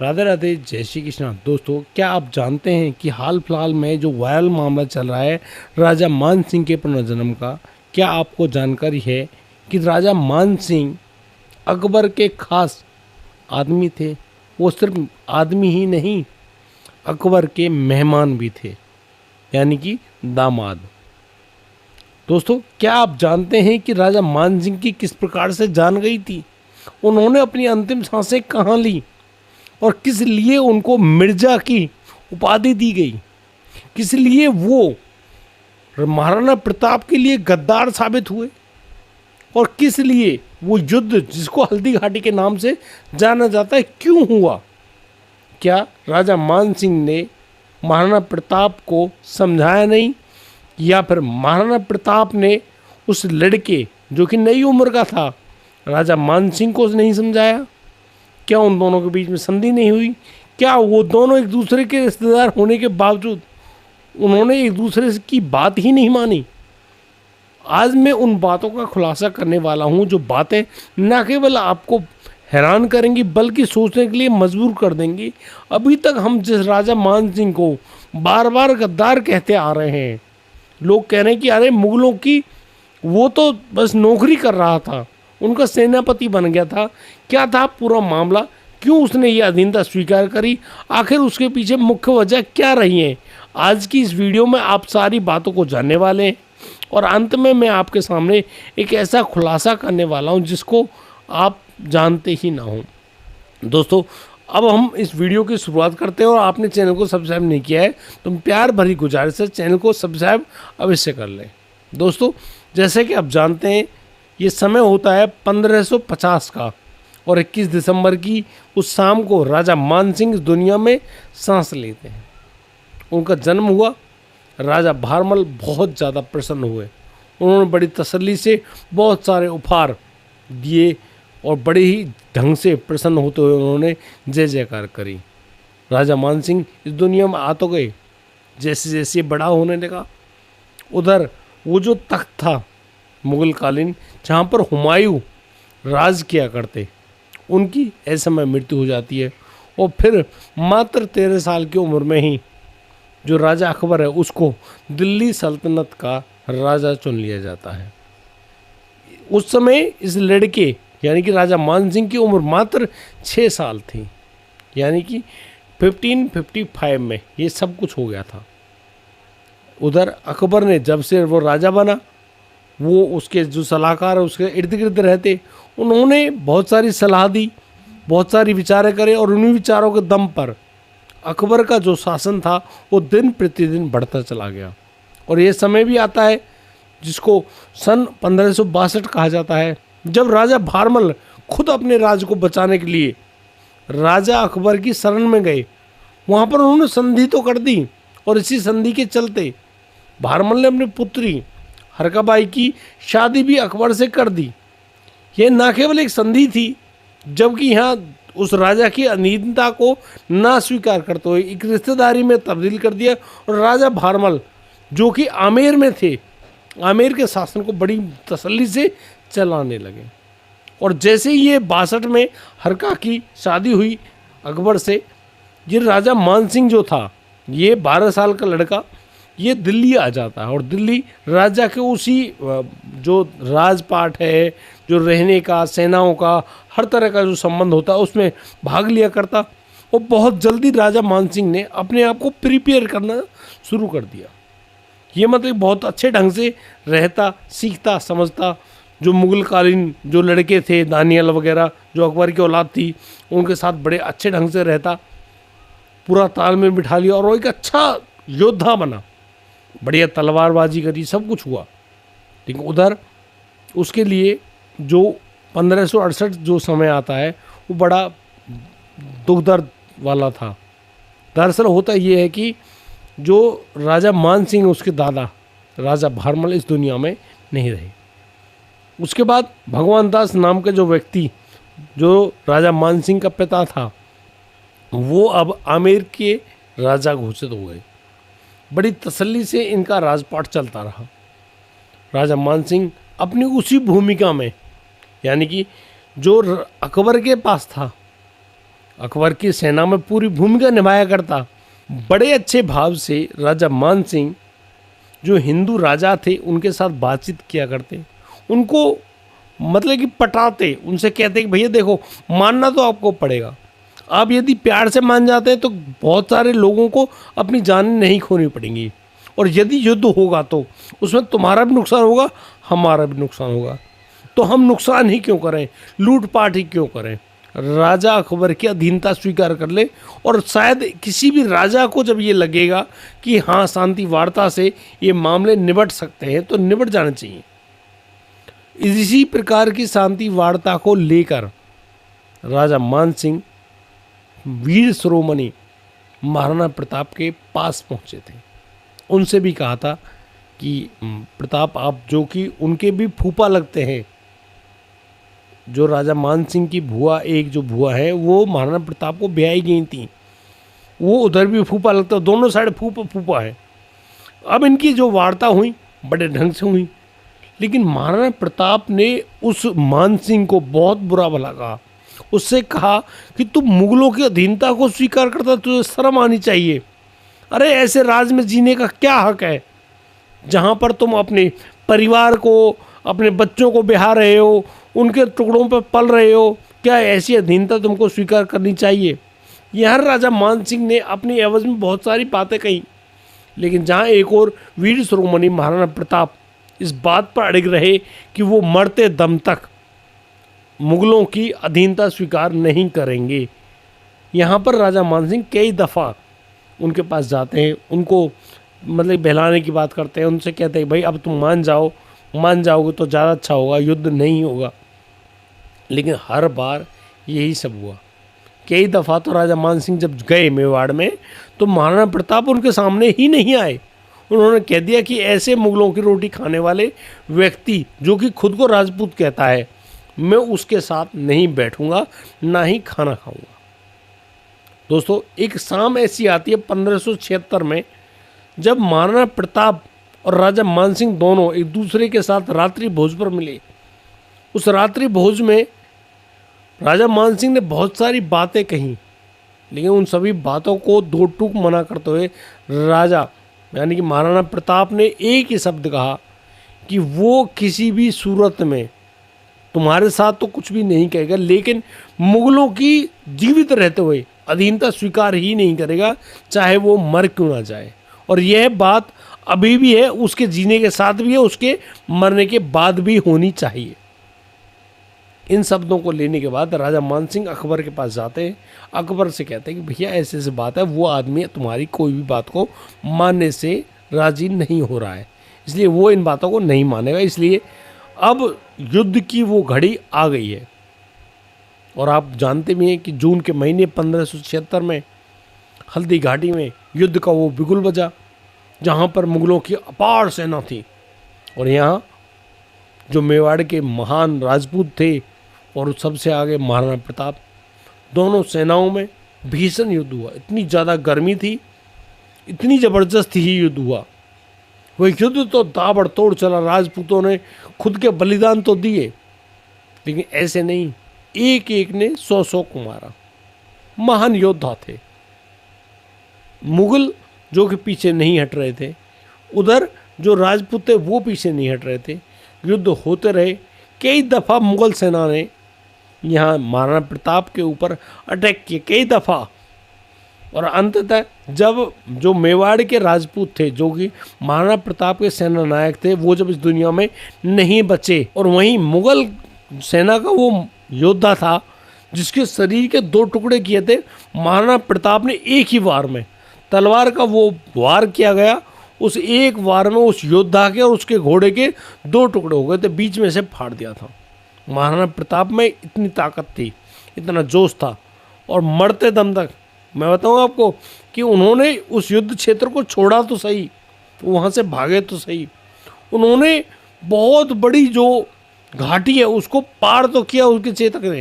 राधे राधे, जय श्री कृष्णा। दोस्तों, क्या आप जानते हैं कि हाल फिलहाल में जो वायरल मामला चल रहा है राजा मान सिंह के पुनर्जन्म का, क्या आपको जानकारी है कि राजा मान सिंह अकबर के खास आदमी थे। वो सिर्फ आदमी ही नहीं, अकबर के मेहमान भी थे, यानी कि दामाद। दोस्तों, क्या आप जानते हैं कि राजा मान सिंह की किस प्रकार से जान गई थी, उन्होंने अपनी अंतिम सांसें कहाँ ली और किस लिए उनको मिर्जा की उपाधि दी गई, किस लिए वो महाराणा प्रताप के लिए गद्दार साबित हुए और किस लिए वो युद्ध जिसको हल्दी घाटी के नाम से जाना जाता है क्यों हुआ। क्या राजा मान सिंह ने महाराणा प्रताप को समझाया नहीं, या फिर महाराणा प्रताप ने उस लड़के जो कि नई उम्र का था राजा मान सिंह को नहीं समझाया। क्या उन दोनों के बीच में संधि नहीं हुई। क्या वो दोनों एक दूसरे के रिश्तेदार होने के बावजूद उन्होंने एक दूसरे की बात ही नहीं मानी। आज मैं उन बातों का खुलासा करने वाला हूं जो बातें न केवल आपको हैरान करेंगी बल्कि सोचने के लिए मजबूर कर देंगी। अभी तक हम जिस राजा मान सिंह को बार बार गद्दार कहते आ रहे हैं, लोग कह रहे हैं कि अरे मुगलों की वो तो बस नौकरी कर रहा था, उनका सेनापति बन गया था। क्या था पूरा मामला, क्यों उसने ये अधीनता स्वीकार करी, आखिर उसके पीछे मुख्य वजह क्या रही है। आज की इस वीडियो में आप सारी बातों को जानने वाले हैं और अंत में मैं आपके सामने एक ऐसा खुलासा करने वाला हूं जिसको आप जानते ही ना हो। दोस्तों, अब हम इस वीडियो की शुरुआत करते हैं और आपने चैनल को सब्सक्राइब नहीं किया है तो प्यार भरी गुजारिश है चैनल को सब्सक्राइब अवश्य कर लें। दोस्तों, जैसे कि आप जानते हैं ये समय होता है 1550 का और 21 दिसंबर की उस शाम को राजा मान सिंह इस दुनिया में सांस लेते हैं। उनका जन्म हुआ। राजा भारमल बहुत ज़्यादा प्रसन्न हुए। उन्होंने बड़ी तसल्ली से बहुत सारे उपहार दिए और बड़े ही ढंग से प्रसन्न होते हुए उन्होंने जय जयकार करी। राजा मान सिंह इस दुनिया में आ तो गए, जैसे जैसे बड़ा होने लगा उधर वो जो तख्त था मुगल कालीन जहाँ पर हुमायूं राज किया करते, उनकी ऐसे में मृत्यु हो जाती है और फिर मात्र 13 साल की उम्र में ही जो राजा अकबर है उसको दिल्ली सल्तनत का राजा चुन लिया जाता है। उस समय इस लड़के यानी कि राजा मान सिंह की उम्र मात्र 6 साल थी, यानी कि 1555 में ये सब कुछ हो गया था। उधर अकबर ने जब से वो राजा बना, वो उसके जो सलाहकार है उसके इर्द गिर्द रहते, उन्होंने बहुत सारी सलाह दी, बहुत सारी विचारें करे और उन्हीं विचारों के दम पर अकबर का जो शासन था वो दिन प्रतिदिन बढ़ता चला गया। और ये समय भी आता है जिसको सन 1562 कहा जाता है, जब राजा भारमल खुद अपने राज्य को बचाने के लिए राजा अकबर की शरण में गए। वहाँ पर उन्होंने संधि तो कर दी और इसी संधि के चलते भारमल ने अपनी पुत्री हरकाबाई की शादी भी अकबर से कर दी। यह न केवल एक संधि थी, जबकि यहाँ उस राजा की अधीनता को ना स्वीकार करते हुए एक रिश्तेदारी में तब्दील कर दिया और राजा भारमल जो कि आमेर में थे, आमेर के शासन को बड़ी तसल्ली से चलाने लगे। और जैसे ही ये 62 में हरका की शादी हुई अकबर से, ये राजा मान सिंह जो था, ये 12 साल का लड़का, ये दिल्ली आ जाता है और दिल्ली राजा के उसी जो राजपाट है, जो रहने का, सेनाओं का, हर तरह का जो संबंध होता है उसमें भाग लिया करता। और बहुत जल्दी राजा मान सिंह ने अपने आप को प्रिपेयर करना शुरू कर दिया। ये मतलब बहुत अच्छे ढंग से रहता, सीखता, समझता। जो मुगल कालीन जो लड़के थे, दानियल वगैरह जो अकबर की औलाद थी, उनके साथ बड़े अच्छे ढंग से रहता, पूरा तालमेल बिठा लिया और वो एक अच्छा योद्धा बना, बढ़िया तलवारबाजी करी, सब कुछ हुआ। लेकिन उधर उसके लिए जो 1568 जो समय आता है वो बड़ा दुख दर्द वाला था। दरअसल होता ये है कि जो राजा मान सिंह उसके दादा राजा भारमल इस दुनिया में नहीं रहे। उसके बाद भगवान दास नाम का जो व्यक्ति जो राजा मान सिंह का पिता था, वो अब आमेर के राजा घोषित हो गए। बड़ी तसल्ली से इनका राजपाट चलता रहा। राजा मान सिंह अपनी उसी भूमिका में, यानी कि जो अकबर के पास था, अकबर की सेना में पूरी भूमिका निभाया करता। बड़े अच्छे भाव से राजा मान सिंह जो हिंदू राजा थे उनके साथ बातचीत किया करते, उनको मतलब कि पटाते, उनसे कहते कि भैया देखो मानना तो आपको पड़ेगा, आप यदि प्यार से मान जाते हैं तो बहुत सारे लोगों को अपनी जान नहीं खोनी पड़ेंगी, और यदि युद्ध होगा तो उसमें तुम्हारा भी नुकसान होगा, हमारा भी नुकसान होगा, तो हम नुकसान ही क्यों करें, लूटपाट ही क्यों करें। राजा अकबर की अधीनता स्वीकार कर ले, और शायद किसी भी राजा को जब ये लगेगा कि हाँ शांति वार्ता से ये मामले निबट सकते हैं तो निबट जाने चाहिए। इसी प्रकार की शांति वार्ता को लेकर राजा मान सिंह वीर शिरोमणि महाराणा प्रताप के पास पहुंचे थे। उनसे भी कहा था कि प्रताप आप, जो कि उनके भी फूफा लगते हैं, जो राजा मान सिंह की बुआ, एक जो बुआ है वो महाराणा प्रताप को ब्याही गई थी, वो उधर भी फूफा लगता है, दोनों साइड फूफा फूफा है। अब इनकी जो वार्ता हुई बड़े ढंग से हुई, लेकिन महाराणा प्रताप ने उस मान सिंह को बहुत बुरा भला कहा, उससे कहा कि तुम मुगलों की अधीनता को स्वीकार करता, तुझे शर्म आनी चाहिए। अरे ऐसे राज में जीने का क्या हक है जहाँ पर तुम अपने परिवार को, अपने बच्चों को ब्याह रहे हो, उनके टुकड़ों पर पल रहे हो, क्या ऐसी अधीनता तुमको स्वीकार करनी चाहिए। यहाँ राजा मान सिंह ने अपनी एवज में बहुत सारी बातें कही, लेकिन जहाँ एक और वीर शिरोमणि महाराणा प्रताप इस बात पर अड़िग रहे कि वो मरते दम तक मुगलों की अधीनता स्वीकार नहीं करेंगे। यहाँ पर राजा मान सिंह कई दफ़ा उनके पास जाते हैं, उनको मतलब बहलाने की बात करते हैं, उनसे कहते हैं भाई अब तुम मान जाओ, मान जाओगे तो ज़्यादा अच्छा होगा, युद्ध नहीं होगा। लेकिन हर बार यही सब हुआ। कई दफ़ा तो राजा मान सिंह जब गए मेवाड़ में तो महाराणा प्रताप उनके सामने ही नहीं आए। उन्होंने कह दिया कि ऐसे मुगलों की रोटी खाने वाले व्यक्ति जो कि खुद को राजपूत कहता है, मैं उसके साथ नहीं बैठूंगा, ना ही खाना खाऊंगा। दोस्तों एक शाम ऐसी आती है 1576 में, जब महाराणा प्रताप और राजा मान सिंह दोनों एक दूसरे के साथ रात्रि भोज पर मिले। उस रात्रि भोज में राजा मान सिंह ने बहुत सारी बातें कही, लेकिन उन सभी बातों को दो टूक मना करते हुए राजा यानी कि महाराणा प्रताप ने एक ही शब्द कहा कि वो किसी भी सूरत में तुम्हारे साथ तो कुछ भी नहीं कहेगा, लेकिन मुगलों की जीवित रहते हुए अधीनता स्वीकार ही नहीं करेगा, चाहे वो मर क्यों ना जाए। और यह बात अभी भी है, उसके जीने के साथ भी है, उसके मरने के बाद भी होनी चाहिए। इन शब्दों को लेने के बाद राजा मान सिंह अकबर के पास जाते हैं, अकबर से कहते हैं कि भैया ऐसे ऐसे बात है, वो आदमी तुम्हारी कोई भी बात को मानने से राजी नहीं हो रहा है, इसलिए वो इन बातों को नहीं मानेगा, इसलिए अब युद्ध की वो घड़ी आ गई है। और आप जानते भी हैं कि जून के महीने 1576 में हल्दी घाटी में युद्ध का वो बिगुल बजा, जहाँ पर मुगलों की अपार सेना थी, और यहाँ जो मेवाड़ के महान राजपूत थे और सबसे आगे महाराणा प्रताप, दोनों सेनाओं में भीषण युद्ध हुआ। इतनी ज़्यादा गर्मी थी, इतनी ज़बरदस्त ही युद्ध हुआ। वह युद्ध तो ताबड़तोड़ चला, राजपूतों ने खुद के बलिदान तो दिए, लेकिन ऐसे नहीं, एक एक ने 100 को मारा। महान योद्धा थे। मुगल जो कि पीछे नहीं हट रहे थे, उधर जो राजपूत थे वो पीछे नहीं हट रहे थे। युद्ध होते रहे। कई दफ़ा मुगल सेना ने यहाँ महाराणा प्रताप के ऊपर अटैक किए, कई दफ़ा। और अंततः जब जो मेवाड़ के राजपूत थे, जो कि महाराणा प्रताप के सेना नायक थे, वो जब इस दुनिया में नहीं बचे, और वहीं मुगल सेना का वो योद्धा था जिसके शरीर के 2 टुकड़े किए थे महाराणा प्रताप ने एक ही वार में, तलवार का वो वार किया गया, उस एक वार में उस योद्धा के और उसके घोड़े के 2 टुकड़े हो गए थे, बीच में से फाड़ दिया था। महाराणा प्रताप में इतनी ताकत थी, इतना जोश था, और मरते दम तक मैं बताऊँ आपको कि उन्होंने उस युद्ध क्षेत्र को छोड़ा तो सही, वहाँ से भागे तो सही, उन्होंने बहुत बड़ी जो घाटी है उसको पार तो किया उसके चेतक ने,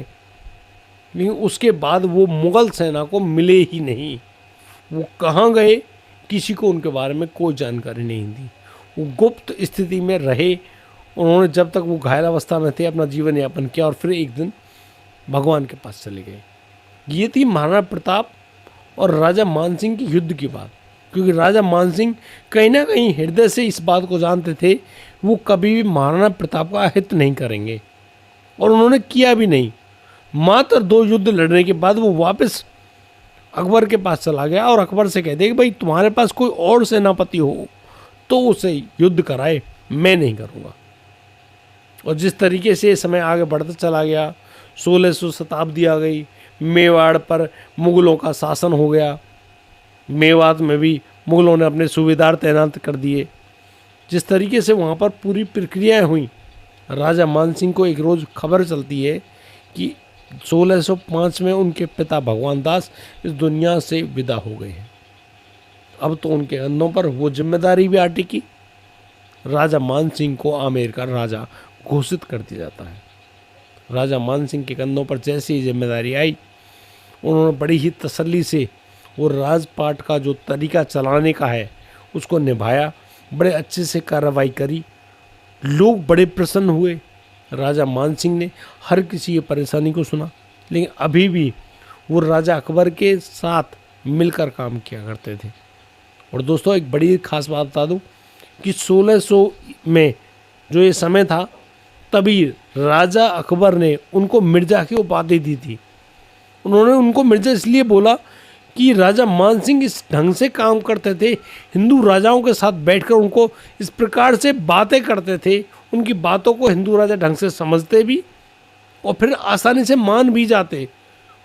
लेकिन उसके बाद वो मुगल सेना को मिले ही नहीं। वो कहाँ गए, किसी को उनके बारे में कोई जानकारी नहीं थी। वो गुप्त स्थिति में रहे। उन्होंने जब तक वो घायल अवस्था में थे अपना जीवन यापन किया, और फिर एक दिन भगवान के पास चले गए। ये थी महाराणा प्रताप और राजा मानसिंह के युद्ध की बात। क्योंकि राजा मानसिंह कहीं ना कहीं हृदय से इस बात को जानते थे, वो कभी भी महाराणा प्रताप का हित नहीं करेंगे, और उन्होंने किया भी नहीं। मात्र 2 युद्ध लड़ने के बाद वो वापस अकबर के पास चला गया और अकबर से कहते कि भाई तुम्हारे पास कोई और सेनापति हो तो उसे युद्ध कराए, मैं नहीं करूँगा। और जिस तरीके से समय आगे बढ़ता चला गया, 1600 शताब्दी आ गई, मेवाड़ पर मुग़लों का शासन हो गया, मेवात में भी मुग़लों ने अपने सूबेदार तैनात कर दिए। जिस तरीके से वहाँ पर पूरी प्रक्रियाएं हुई, राजा मानसिंह को एक रोज़ खबर चलती है कि 1605 में उनके पिता भगवान दास इस दुनिया से विदा हो गए हैं। अब तो उनके कंधों पर वो जिम्मेदारी भी आ टिकी। राजा मानसिंह को आमेर का राजा घोषित कर दिया जाता है। राजा मानसिंह के कंधों पर जैसी ही जिम्मेदारी आई, उन्होंने बड़ी ही तसल्ली से वो राजपाट का जो तरीका चलाने का है उसको निभाया, बड़े अच्छे से कार्रवाई करी। लोग बड़े प्रसन्न हुए। राजा मानसिंह ने हर किसी की परेशानी को सुना, लेकिन अभी भी वो राजा अकबर के साथ मिलकर काम किया करते थे। और दोस्तों, एक बड़ी खास बात बता दूं कि 1600 में जो ये समय था, तभी राजा अकबर ने उनको मिर्ज़ा की उपाधि दी थी। उन्होंने उनको मिर्ज़ा इसलिए बोला कि राजा मानसिंह इस ढंग से काम करते थे, हिंदू राजाओं के साथ बैठकर उनको इस प्रकार से बातें करते थे, उनकी बातों को हिंदू राजा ढंग से समझते भी और फिर आसानी से मान भी जाते।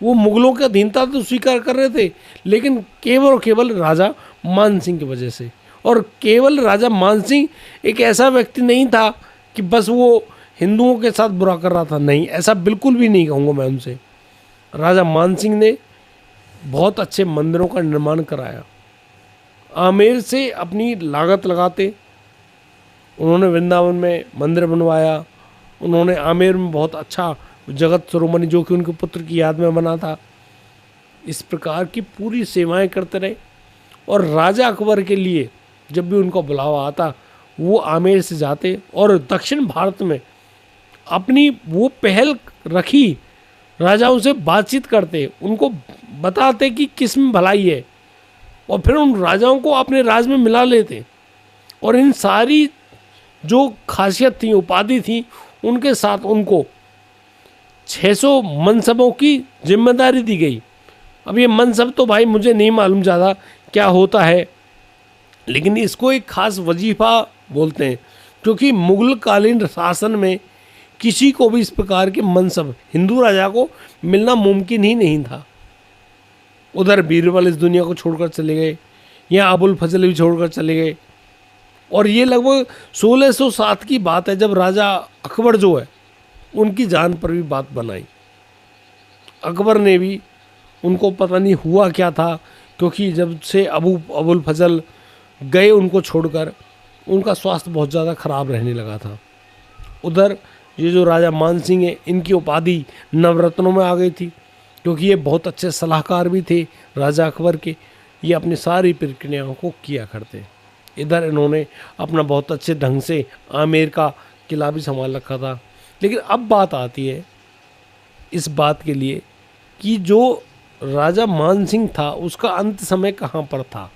वो मुग़लों की अधीनता तो स्वीकार कर रहे थे, लेकिन केवल और केवल राजा मानसिंह की वजह से। और केवल राजा मानसिंह एक ऐसा व्यक्ति नहीं था कि बस वो हिंदुओं के साथ बुरा कर रहा था, नहीं, ऐसा बिल्कुल भी नहीं कहूँगा मैं उनसे। राजा मानसिंह ने बहुत अच्छे मंदिरों का निर्माण कराया। आमेर से अपनी लागत लगाते उन्होंने वृंदावन में मंदिर बनवाया। उन्होंने आमेर में बहुत अच्छा जगत शिरोमणि, जो कि उनके पुत्र की याद में बना था, इस प्रकार की पूरी सेवाएं करते रहे। और राजा अकबर के लिए जब भी उनका बुलावा आता, वो आमेर से जाते और दक्षिण भारत में अपनी वो पहल रखी, राजाओं से बातचीत करते, उनको बताते कि किस में भलाई है, और फिर उन राजाओं को अपने राज में मिला लेते। और इन सारी जो खासियत थी, उपाधि थी, उनके साथ उनको 600 मनसबों की जिम्मेदारी दी गई। अब ये मनसब तो भाई मुझे नहीं मालूम ज़्यादा क्या होता है, लेकिन इसको एक खास वजीफ़ा बोलते हैं, क्योंकि मुग़ल कालीन शासन में किसी को भी इस प्रकार के मनसब हिंदू राजा को मिलना मुमकिन ही नहीं था। उधर बीरबल इस दुनिया को छोड़कर चले गए, यहाँ अबुल फजल भी छोड़कर चले गए। और ये लगभग 1607 की बात है, जब राजा अकबर जो है उनकी जान पर भी बात बनाई। अकबर ने भी, उनको पता नहीं हुआ क्या था, क्योंकि जब से अबुल फजल गए उनको छोड़कर, उनका स्वास्थ्य बहुत ज़्यादा ख़राब रहने लगा था। उधर ये जो राजा मानसिंह है, इनकी उपाधि नवरत्नों में आ गई थी, क्योंकि ये बहुत अच्छे सलाहकार भी थे राजा अकबर के। ये अपनी सारी प्रक्रियाओं को किया करते। इधर इन्होंने अपना बहुत अच्छे ढंग से आमेर का किला भी संभाल रखा था। लेकिन अब बात आती है इस बात के लिए कि जो राजा मानसिंह था उसका अंत समय कहाँ पर था।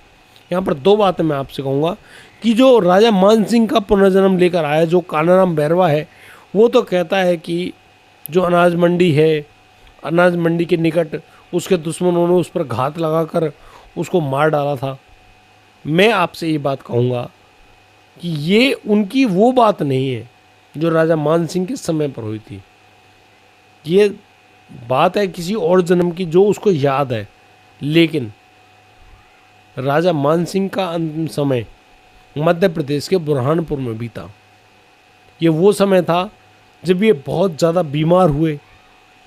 यहाँ पर 2 बातें मैं आपसे कहूँगा कि जो राजा मानसिंह का पुनर्जन्म लेकर आया, जो कानाराम बैरवा है, वो तो कहता है कि जो अनाज मंडी है, अनाज मंडी के निकट उसके दुश्मनों ने उस पर घात लगाकर उसको मार डाला था। मैं आपसे ये बात कहूँगा कि ये उनकी वो बात नहीं है जो राजा मानसिंह के समय पर हुई थी। ये बात है किसी और जन्म की जो उसको याद है। लेकिन राजा मानसिंह का अंतिम समय मध्य प्रदेश के बुरहानपुर में बीता। ये वो समय था जब ये बहुत ज़्यादा बीमार हुए,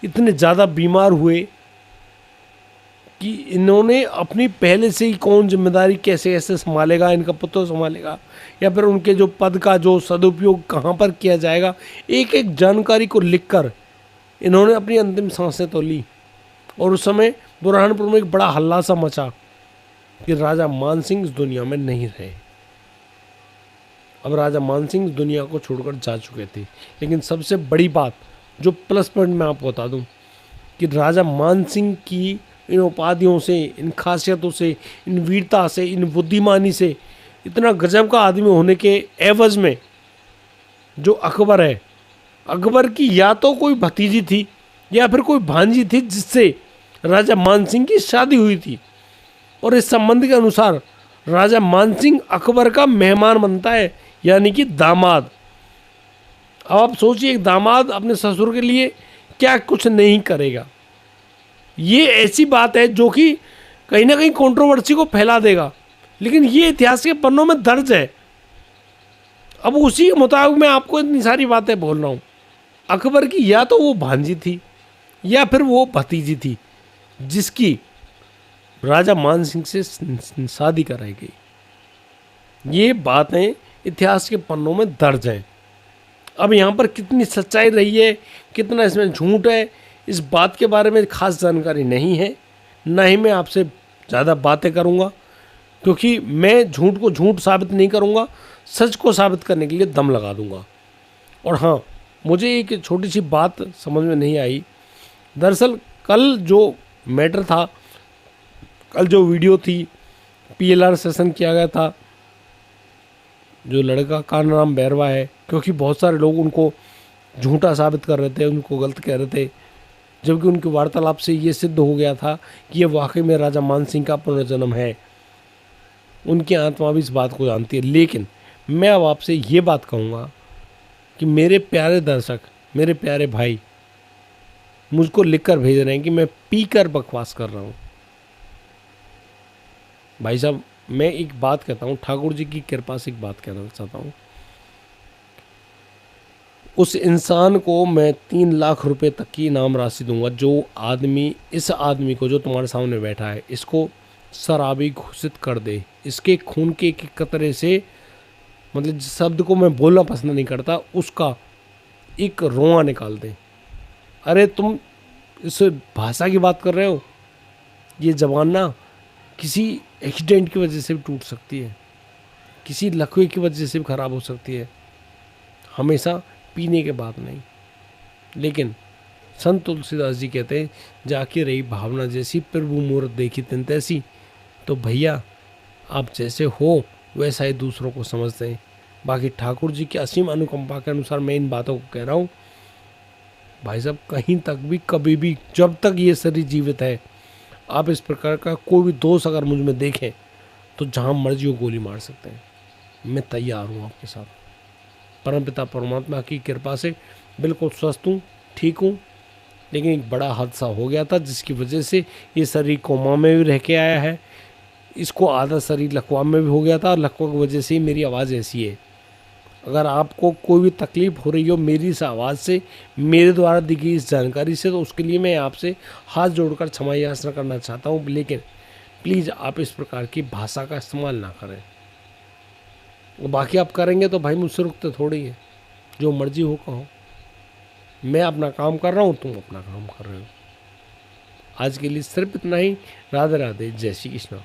इतने ज़्यादा बीमार हुए कि इन्होंने अपनी पहले से ही कौन जिम्मेदारी कैसे कैसे संभालेगा, इनका पुत्र संभालेगा या फिर उनके जो पद का जो सदुपयोग कहाँ पर किया जाएगा, एक एक जानकारी को लिखकर इन्होंने अपनी अंतिम सांसें तो ली। और उस समय बुरहानपुर में एक बड़ा हल्ला सा मचा कि राजा मानसिंह इस दुनिया में नहीं रहे। अब राजा मानसिंह इस दुनिया को छोड़कर जा चुके थे। लेकिन सबसे बड़ी बात जो प्लस पॉइंट मैं आपको बता दूं कि कि राजा मान सिंह की इन उपाधियों से, इन खासियतों से, इन वीरता से, इन बुद्धिमानी से, इतना गजब का आदमी होने के एवज में जो अकबर है, अकबर की या तो कोई भतीजी थी या फिर कोई भांजी थी जिससे राजा मान सिंह की शादी हुई थी। और इस संबंध के अनुसार राजा मान सिंह अकबर का मेहमान बनता है, यानी कि दामाद। अब आप सोचिए, एक दामाद अपने ससुर के लिए क्या कुछ नहीं करेगा। ये ऐसी बात है जो कि कहीं ना कहीं कंट्रोवर्सी को फैला देगा, लेकिन ये इतिहास के पन्नों में दर्ज है। अब उसी के मुताबिक मैं आपको इतनी सारी बातें बोल रहा हूँ। अकबर की या तो वो भांजी थी या फिर वो भतीजी थी जिसकी राजा मान सिंह से शादी कराई गई। ये बातें इतिहास के पन्नों में दर्ज हैं। अब यहाँ पर कितनी सच्चाई रही है, कितना इसमें झूठ है, इस बात के बारे में खास जानकारी नहीं है। ना ही मैं आपसे ज़्यादा बातें करूँगा, क्योंकि मैं झूठ को झूठ साबित नहीं करूँगा, सच को साबित करने के लिए दम लगा दूँगा। और हाँ, मुझे एक छोटी सी बात समझ में नहीं आई। दरअसल कल जो मैटर था, कल जो वीडियो थी, PLR सेशन किया गया था, जो लड़का का नाम बैरवा है, क्योंकि बहुत सारे लोग उनको झूठा साबित कर रहे थे, उनको गलत कह रहे थे, जबकि उनकी वार्तालाप से ये सिद्ध हो गया था कि ये वाकई में राजा मान सिंह का पुनर्जन्म है। उनकी आत्मा भी इस बात को जानती है। लेकिन मैं अब आपसे ये बात कहूँगा कि मेरे प्यारे दर्शक, मेरे प्यारे भाई मुझको लिखकर भेज रहे हैं कि मैं पी कर बकवास कर रहा हूँ। भाई साहब, मैं एक बात कहता हूँ, ठाकुर जी की कृपा से एक बात कहना चाहता हूँ। उस इंसान को मैं 3 लाख रुपए तक की इनाम राशि दूंगा जो आदमी, इस आदमी को जो तुम्हारे सामने बैठा है, इसको शराबी घोषित कर दे। इसके खून के एक कतरे से, मतलब जिस शब्द को मैं बोलना पसंद नहीं करता, उसका एक रोआ निकाल दे। अरे तुम इस भाषा की बात कर रहे हो, ये जबान ना किसी एक्सीडेंट की वजह से भी टूट सकती है, किसी लकवे की वजह से भी खराब हो सकती है, हमेशा पीने के बाद नहीं। लेकिन संत तुलसीदास जी कहते हैं, जाके रही भावना जैसी, प्रभु मूर्त देखी तिन तैसी। तो भैया, आप जैसे हो वैसा ही दूसरों को समझते हैं। बाकी ठाकुर जी की असीम अनुकंपा के अनुसार मैं इन बातों को कह रहा हूँ। भाई साहब, कहीं तक भी, कभी भी, जब तक ये शरीर जीवित है, आप इस प्रकार का कोई भी दोष अगर मुझ में देखें तो जहाँ मर्जी वो गोली मार सकते हैं। मैं तैयार हूँ आपके साथ। परमपिता परमात्मा की कृपा से बिल्कुल स्वस्थ हूँ, ठीक हूँ। लेकिन एक बड़ा हादसा हो गया था जिसकी वजह से ये शरीर कोमा में भी रह के आया है। इसको आधा शरीर लकवा में भी हो गया था, और लकवा की वजह से ही मेरी आवाज़ ऐसी है। अगर आपको कोई भी तकलीफ़ हो रही हो मेरी इस आवाज़ से, मेरे द्वारा दी गई इस जानकारी से, तो उसके लिए मैं आपसे हाथ जोड़कर क्षमा याचना करना चाहता हूँ। लेकिन प्लीज़ आप इस प्रकार की भाषा का इस्तेमाल ना करें। बाकी आप करेंगे तो भाई मुझसे रुकते थोड़ी है, जो मर्जी हो कहो। मैं अपना काम कर रहा हूँ, तुम अपना काम कर रहे हो। आज के लिए सिर्फ इतना ही। राधे राधे, जय श्री कृष्ण।